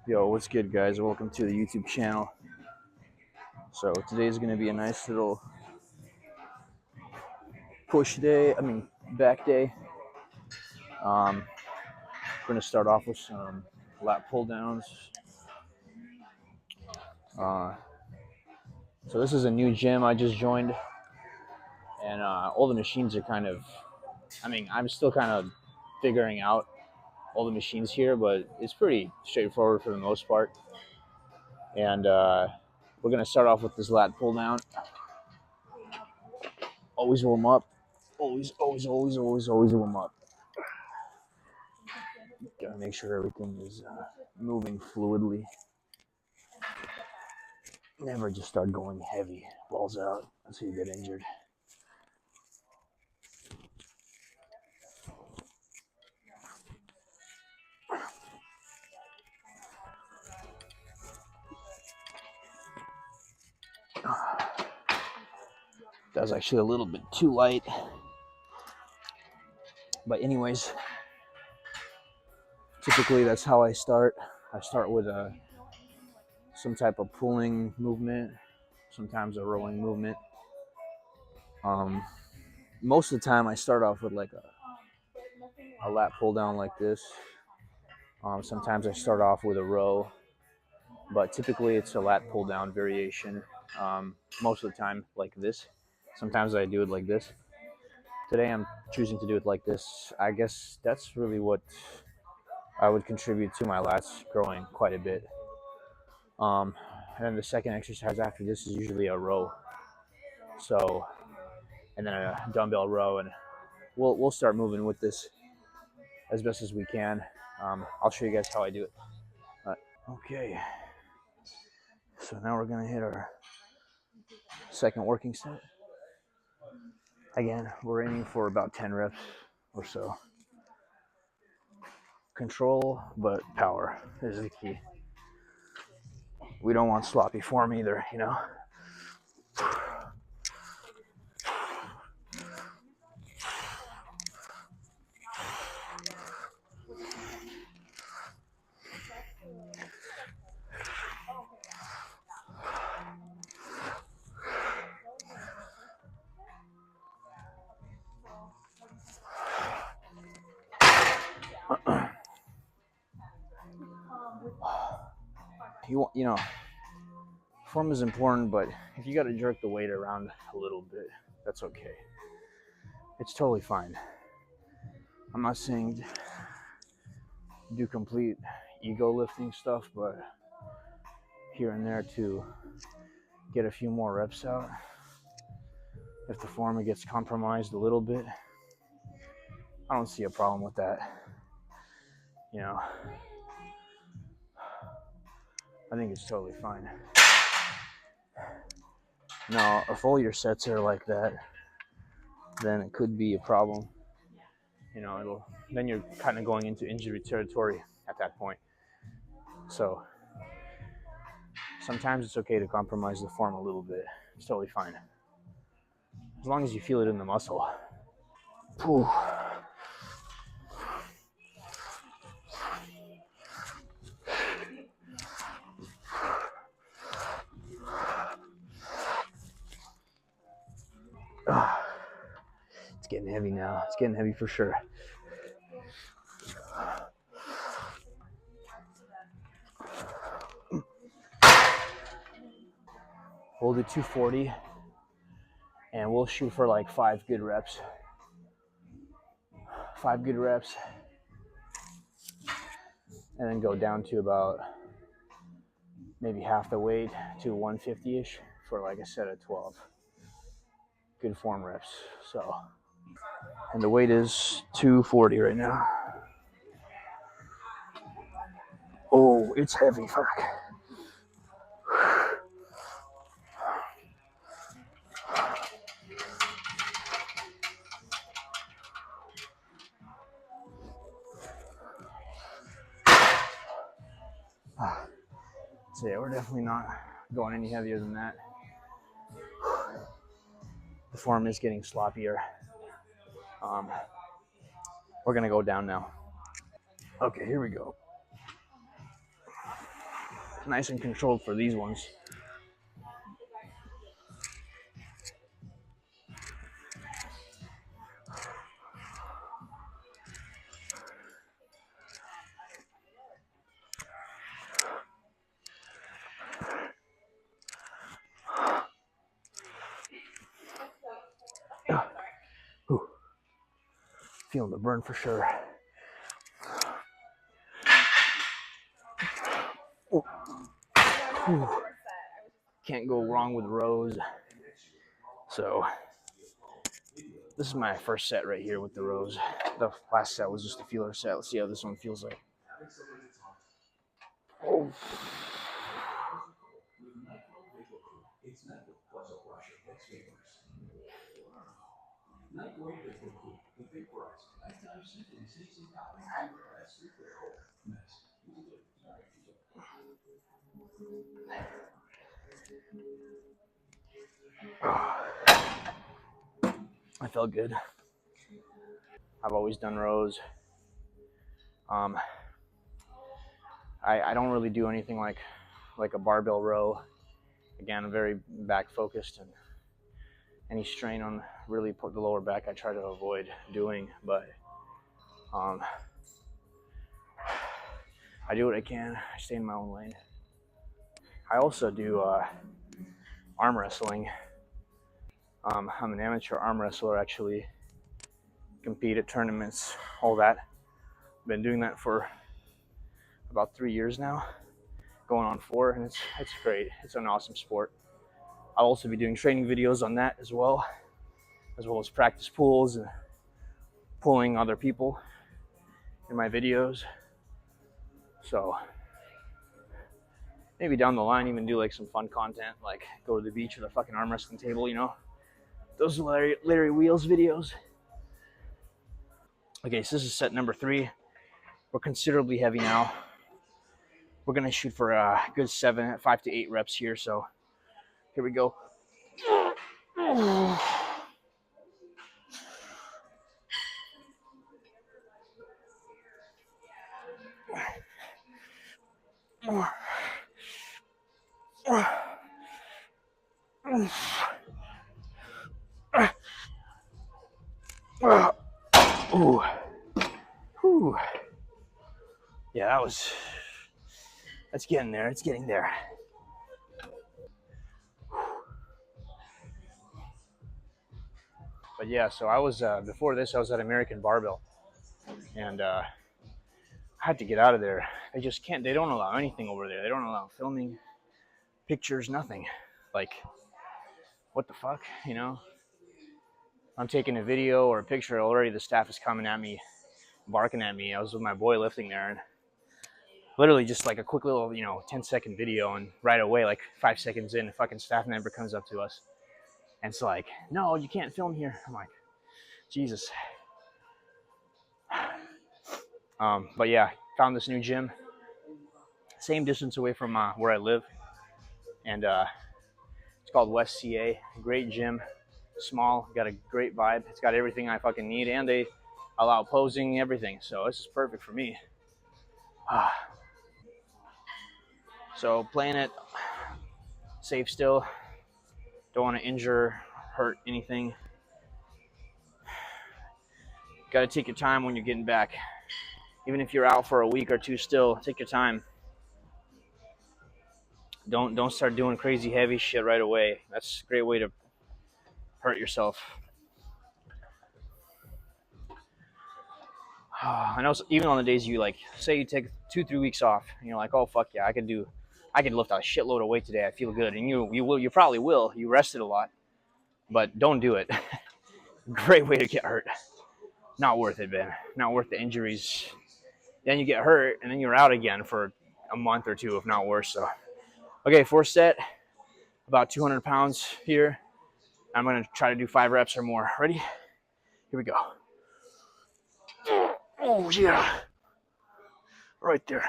Yo, what's good, guys? Welcome to the YouTube channel. So today is going to be a nice little back day. We're going to start off with some lat pull downs. So this is a new gym I just joined, and all the machines are I'm still kind of figuring out all the machines here, but it's pretty straightforward for the most part. And we're going to start off with this lat pull down. Always warm up. Always warm up. Gotta make sure everything is moving fluidly. Never just start going heavy. Balls out. That's how you get injured. That was actually a little bit too light. But anyways, typically that's how I start. I start with some type of pulling movement, sometimes a rowing movement. Most of the time I start off with like a lat pull down like this. Sometimes I start off with a row, but typically it's a lat pull down variation. Most of the time like this. Sometimes I do it like this. Today I'm choosing to do it like this. I guess that's really what I would contribute to my lats growing quite a bit. And then the second exercise after this is usually a row. So, and then a dumbbell row, and we'll start moving with this as best as we can. I'll show you guys how I do it. Okay, so now we're gonna hit our second working set. Again, we're aiming for about 10 reps or so. Control, but power is the key. We don't want sloppy form either, you know? You know, form is important, but if you got to jerk the weight around a little bit, that's okay. It's totally fine. I'm not saying do complete ego lifting stuff, but here and there to get a few more reps out. If the form gets compromised a little bit, I don't see a problem with that. You know, I think it's totally fine. Now, if all your sets are like that, then it could be a problem. You know, then you're kind of going into injury territory at that point. So sometimes it's okay to compromise the form a little bit. It's totally fine, as long as you feel it in the muscle. Whew. It's getting heavy now. It's getting heavy for sure. We'll do 240, and we'll shoot for like 5 good reps. 5 good reps, and then go down to about maybe half the weight to 150-ish for like a set of 12 good form reps. So, and the weight is 240 right now. Oh, it's heavy. Fuck. So yeah, we're definitely not going any heavier than that. The form is getting sloppier. We're gonna go down now. Okay, here we go. Nice and controlled for these ones. Ooh. Feeling the burn for sure. Ooh. Ooh. Can't go wrong with rows. So this is my first set right here with the rows. The last set was just a feeler set. Let's see how this one feels like. Oh. I felt good. I've always done rows. I don't really do anything like a barbell row. Again, I'm very back focused, and any strain on really put the lower back I try to avoid doing, but I do what I can. I stay in my own lane. I also do arm wrestling. I'm an amateur arm wrestler, actually. Compete at tournaments, all that. Been doing that for about 3 years now, going on 4, and it's great. It's an awesome sport. I'll also be doing training videos on that as well as practice pulls and pulling other people in my videos. So maybe down the line even do like some fun content, like go to the beach with a fucking arm wrestling table, you know? Those Larry Wheels videos. Okay, so this is set number 3. We're considerably heavy now. We're gonna shoot for a good 5 to 8 reps here, so here we go. Ooh. Ooh. Yeah, that's getting there. It's getting there. But yeah, so I was, before this, I was at American Barbell, and I had to get out of there. They don't allow anything over there. They don't allow filming, pictures, nothing. Like, what the fuck, you know? I'm taking a video or a picture, already the staff is coming at me, barking at me. I was with my boy lifting there, and literally just like a quick little, 10-second video, and right away, like 5 seconds in, a fucking staff member comes up to us, and it's like, no, you can't film here. I'm like, Jesus. But yeah, found this new gym, same distance away from where I live, and it's called West CA. Great gym, small, got a great vibe. It's got everything I fucking need, and they allow posing, everything. So this is perfect for me. So playing it safe still. Don't want to injure, hurt anything. Got to take your time when you're getting back. Even if you're out for a week or two, still take your time. Don't start doing crazy heavy shit right away. That's a great way to hurt yourself. I know, even on the days you like, say you take 2-3 weeks off, and you're like, oh fuck yeah, I can lift a shitload of weight today. I feel good, and you probably will. You rested a lot, but don't do it. Great way to get hurt. Not worth it, man. Not worth the injuries. Then you get hurt, and then you're out again for a month or two, if not worse. So, okay, 4th set, about 200 pounds here. I'm gonna try to do 5 reps or more. Ready? Here we go. Oh yeah, right there.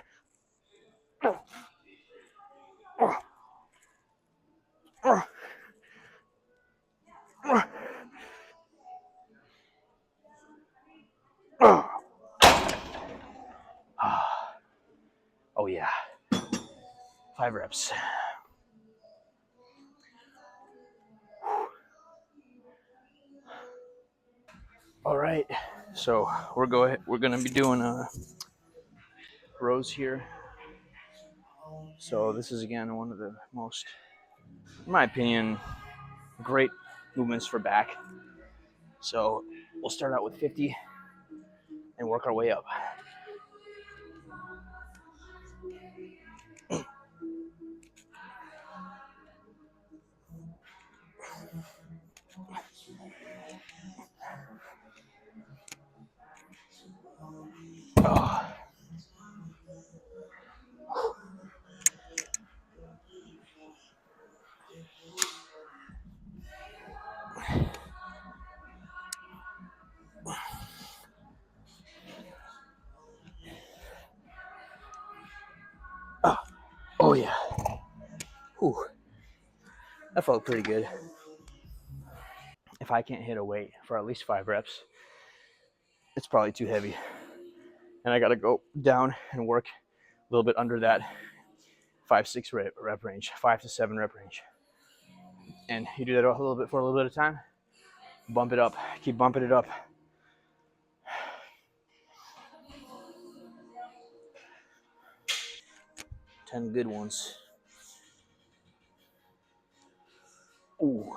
Oh yeah. 5 reps. All right, so we're gonna be doing rows here. So this is again one of the most, in my opinion, great movements for back. So we'll start out with 50 and work our way up. Oh. Oh yeah. Whew. That felt pretty good. If I can't hit a weight for at least 5 reps, it's probably too heavy. And I got to go down and work a little bit under that 5-6 rep range, 5 to 7 rep range. And you do that a little bit for a little bit of time, bump it up, keep bumping it up. 10 good ones. Ooh.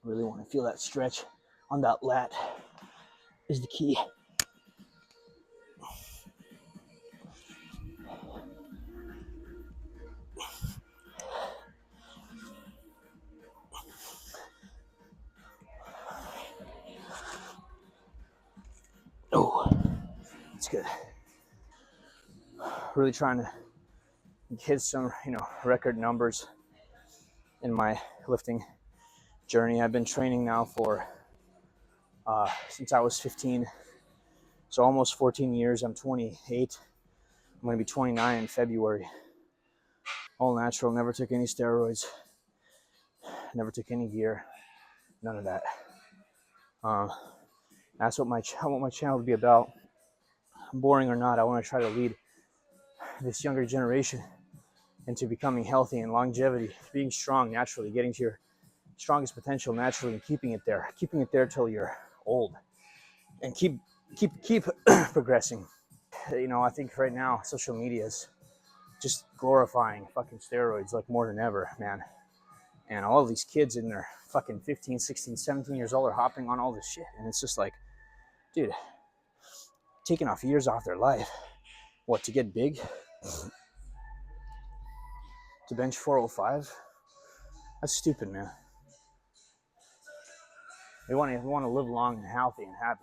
Really want to feel that stretch on that lat is the key. Oh, that's good. Really trying to hit some, record numbers in my lifting journey. I've been training now for since I was 15, so almost 14 years. I'm 28. I'm going to be 29 in February. All natural, never took any steroids, never took any gear, none of that. That's what I want my channel to be about. Boring or not, I want to try to lead this younger generation into becoming healthy and longevity, being strong naturally, getting to your strongest potential naturally and keeping it there till you're old, and keep progressing. I think right now social media is just glorifying fucking steroids like more than ever, man. And all of these kids in their fucking 15, 16, 17 years old are hopping on all this shit. And it's just like, dude, taking off years off their life. What, to get big? To bench 405? That's stupid, man. We want to live long and healthy and happy.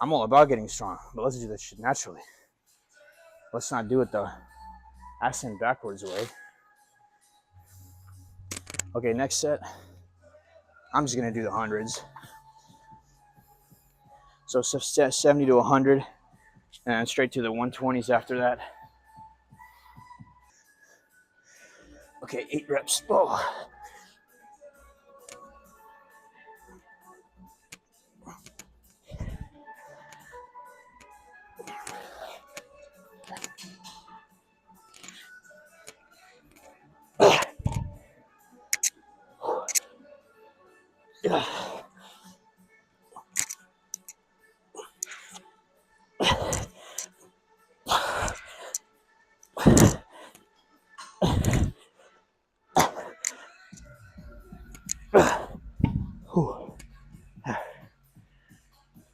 I'm all about getting strong, but let's do this shit naturally. Let's not do it the ass and backwards way. Okay, next set. I'm just gonna do the hundreds. So 70 to 100, and straight to the 120s after that. Okay, 8 reps. Oh.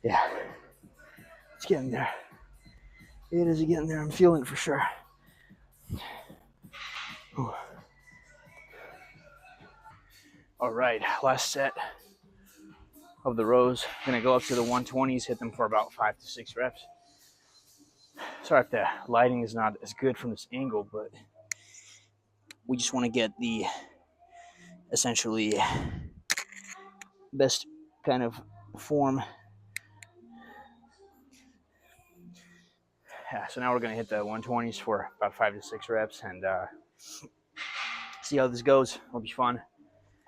Yeah, it's getting there. It is getting there. I'm feeling it for sure. All right, last set of the rows. I'm gonna go up to the 120s, hit them for about 5 to 6 reps. Sorry if the lighting is not as good from this angle, but we just want to get the essentially best kind of form Yeah, so now we're gonna hit the 120s for about 5 to 6 reps and see how this goes. It'll be fun.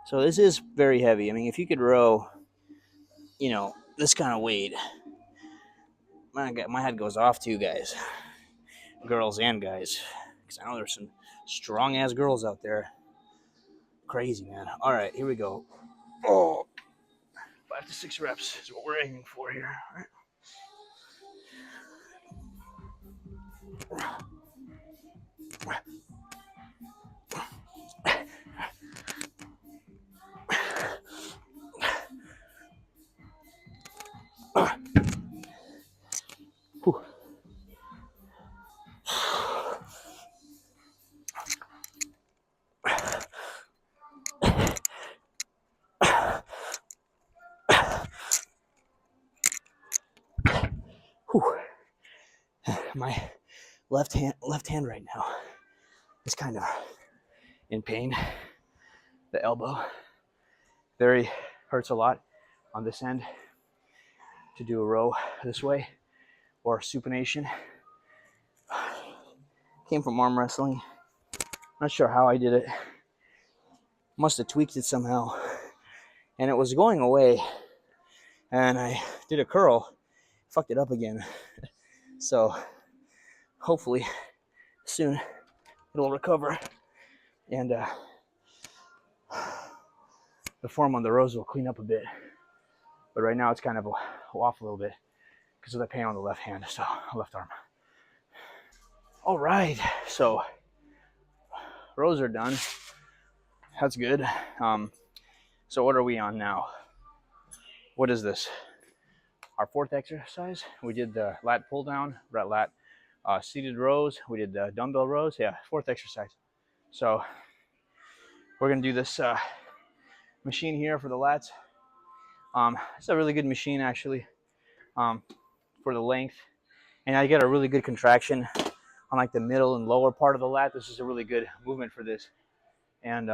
So this is very heavy. I mean, if you could row, you know, this kind of weight, my head goes off to you guys, girls and guys, because I know there's some strong ass girls out there. Crazy, man. All right, here we go. Oh, 5 to 6 reps is what we're aiming for here. All right. Whew. Whew. My left hand right now is kind of in pain. The elbow very hurts a lot on this end to do a row this way or supination. Came from arm wrestling. Not sure how I did it. Must have tweaked it somehow. And it was going away. And I did a curl, fucked it up again. So hopefully soon it'll recover. And the form on the rows will clean up a bit. But right now it's kind of off a little bit because of the pain on the left hand, so left arm. All right, so rows are done. That's good. So what are we on now? What is this? Our fourth exercise. We did the lat pull down, lat seated rows. We did the dumbbell rows. Yeah, fourth exercise. So we're gonna do this machine here for the lats. It's a really good machine actually for the length, and I get a really good contraction on like the middle and lower part of the lat. This is a really good movement for this, and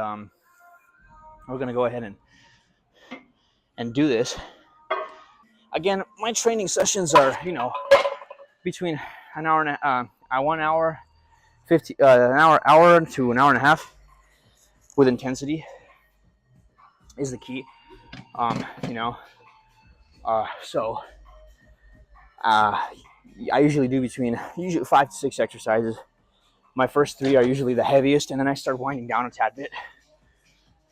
we're gonna go ahead and do this. Again, my training sessions are, you know, between an hour and 1 hour, 50, hour to an hour and a half, with intensity is the key. You know, so I usually do between 5 to 6 exercises. My first 3 are usually the heaviest, and then I start winding down a tad bit.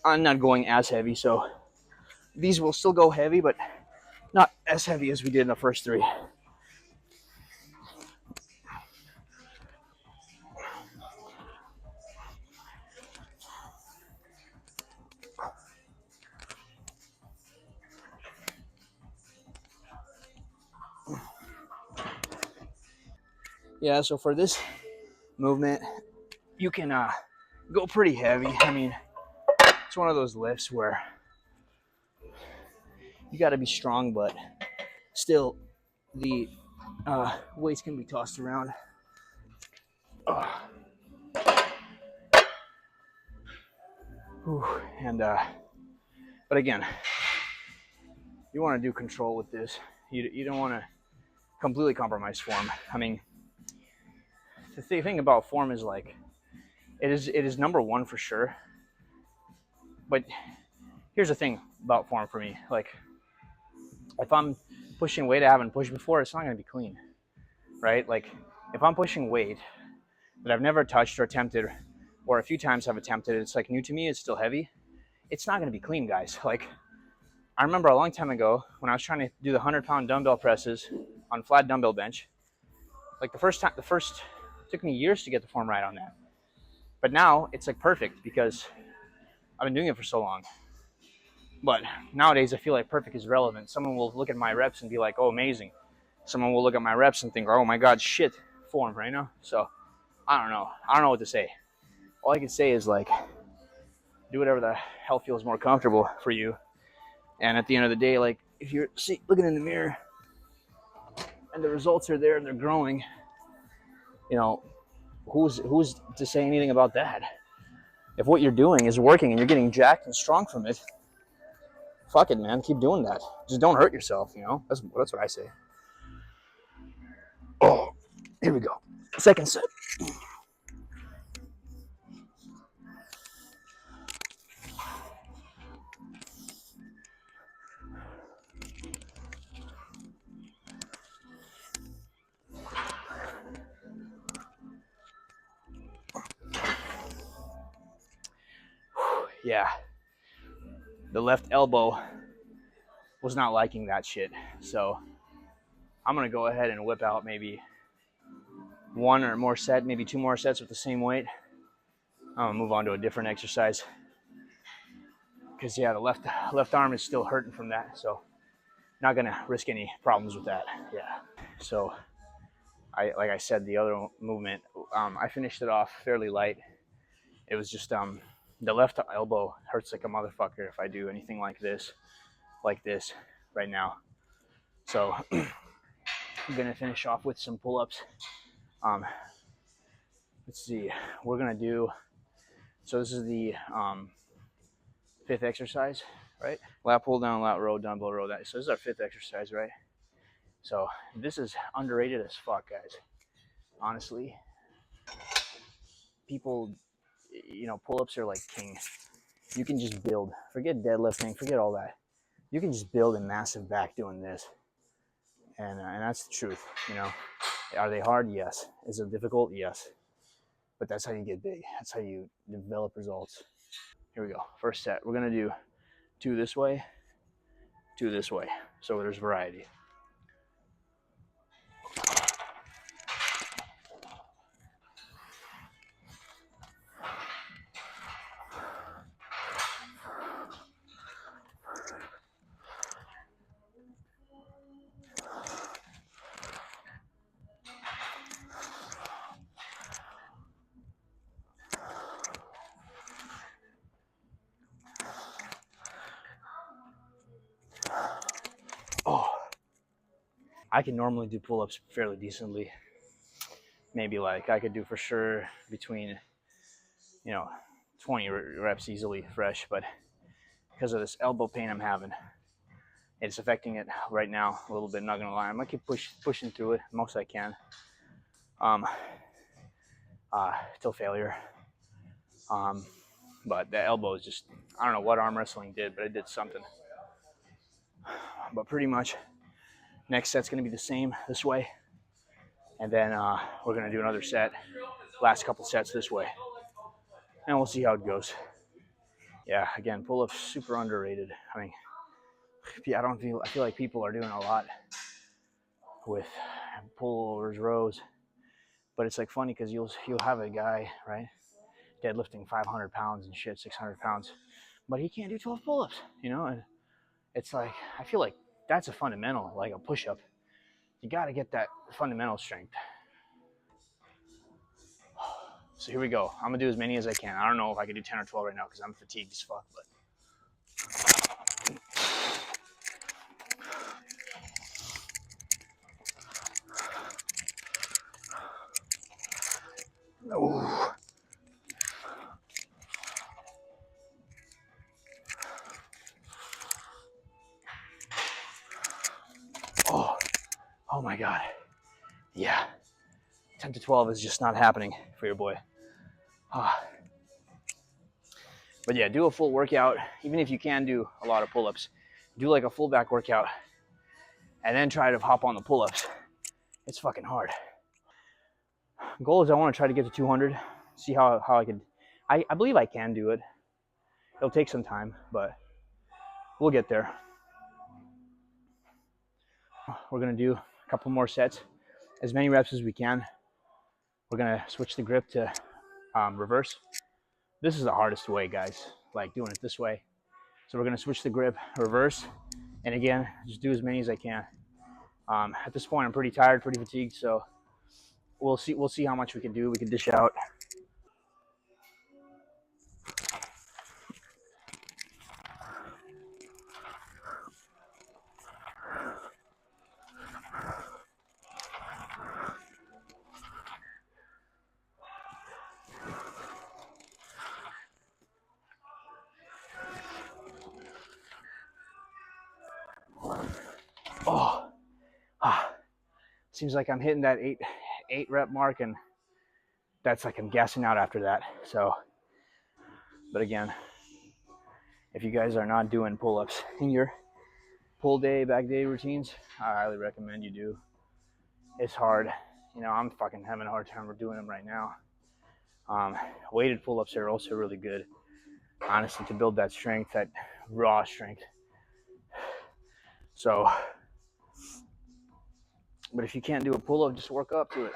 I'm not going as heavy, so these will still go heavy, but not as heavy as we did in the first 3. Yeah, so for this movement, you can go pretty heavy. I mean, it's one of those lifts where you got to be strong, but still the weights can be tossed around. And but again, you want to do control with this. You don't want to completely compromise form. I mean, the thing about form is like it is number one for sure. But here's the thing about form for me: like if I'm pushing weight I haven't pushed before, it's not going to be clean, right? Like if I'm pushing weight that I've never touched or attempted, or a few times I've attempted, it's like new to me, it's still heavy. It's not going to be clean, guys. Like I remember a long time ago when I was trying to do the 100-pound dumbbell presses on flat dumbbell bench. Like the first it took me years to get the form right on that. But now it's like perfect because I've been doing it for so long. But nowadays I feel like perfect is relevant. Someone will look at my reps and be like, oh, amazing. Someone will look at my reps and think, oh my God, shit, form right now. So I don't know what to say. All I can say is like, do whatever the hell feels more comfortable for you. And at the end of the day, like if you're looking in the mirror and the results are there and they're growing, you know, who's to say anything about that? If what you're doing is working and you're getting jacked and strong from it, fuck it, man. Keep doing that. Just don't hurt yourself, you know? That's what I say. Oh. Here we go. Second set. Yeah, the left elbow was not liking that shit. So I'm gonna go ahead and whip out maybe one or more set, maybe two more sets with the same weight. I'm gonna move on to a different exercise because yeah, the left arm is still hurting from that. So not gonna risk any problems with that. Yeah. So like I said, the other movement, I finished it off fairly light. It was just the left elbow hurts like a motherfucker if I do anything like this right now. So I'm gonna finish off with some pull-ups. Let's see, we're gonna do. So this is the fifth exercise, right? Lat pull down, lat row, dumbbell row. So this is our fifth exercise, right? So this is underrated as fuck, guys. Honestly, people, pull-ups are like king. You can just build. Forget deadlifting. Forget all that. You can just build a massive back doing this, and that's the truth. Are they hard? Yes. Is it difficult? Yes. But that's how you get big. That's how you develop results. Here we go. First set. We're gonna do two this way, two this way. So there's variety. Oh, I can normally do pull-ups fairly decently. Maybe like I could do for sure between, 20 reps easily fresh, but because of this elbow pain I'm having, it's affecting it right now a little bit. Not gonna lie, I'm gonna keep pushing through it most I can, um, till failure. But the elbow is just, I don't know what arm wrestling did, but it did something. But pretty much, next set's gonna be the same this way, and then we're gonna do another set, last couple sets this way, and we'll see how it goes. Yeah, again, pull-ups super underrated. I mean, I feel like people are doing a lot with pullovers, rows, but it's like funny because you'll have a guy, right, deadlifting 500 pounds and shit, 600 pounds, but he can't do 12 pull-ups, and it's like, I feel like that's a fundamental, like a push-up. You got to get that fundamental strength. So here we go. I'm gonna do as many as I can. I don't know if I can do 10 or 12 right now because I'm fatigued as fuck, but oh, oh, oh my god, yeah. 10 to 12 is just not happening for your boy. But yeah, do a full workout. Even if you can do a lot of pull-ups, do like a full back workout and then try to hop on the pull-ups. It's fucking hard. Goal is I want to try to get to 200. See how I could. I believe I can do it. It'll take some time, but we'll get there. We're gonna do a couple more sets, as many reps as we can. We're gonna switch the grip to reverse. This is the hardest way, guys, like doing it this way. So we're gonna switch the grip, reverse, and again, just do as many as I can. At this point, I'm pretty tired, pretty fatigued, so we'll see how much we can do. We can dish out. Oh, seems like I'm hitting that 8 rep mark, and that's like I'm gassing out after that. So, but again, if you guys are not doing pull-ups in your pull day, back day routines, I highly recommend you do. It's hard. You know, I'm fucking having a hard time doing them right now. Weighted pull-ups are also really good, honestly, to build that strength, that raw strength. So, but if you can't do a pull-up, just work up to it.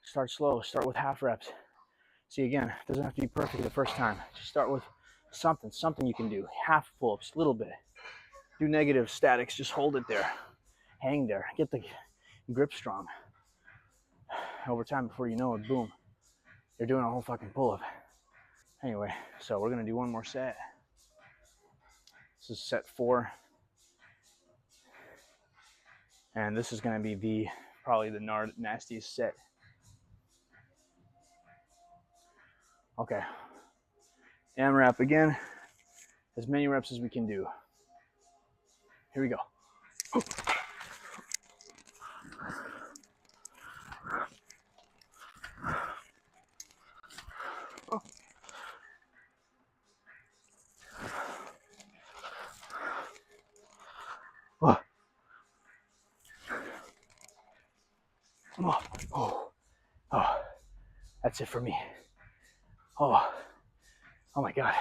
Start slow. Start with half reps. See, again, it doesn't have to be perfect the first time. Just start with something you can do. Half pull-ups, a little bit. Do negative statics. Just hold it there. Hang there. Get the grip strong. Over time, before you know it, boom, you're doing a whole fucking pull-up. Anyway, so we're going to do one more set. This is set 4. And this is going to be probably the nastiest set. Okay. AMRAP again. As many reps as we can do. Here we go. Oh. Oh. Oh. Oh. That's it for me. Oh. Oh my God.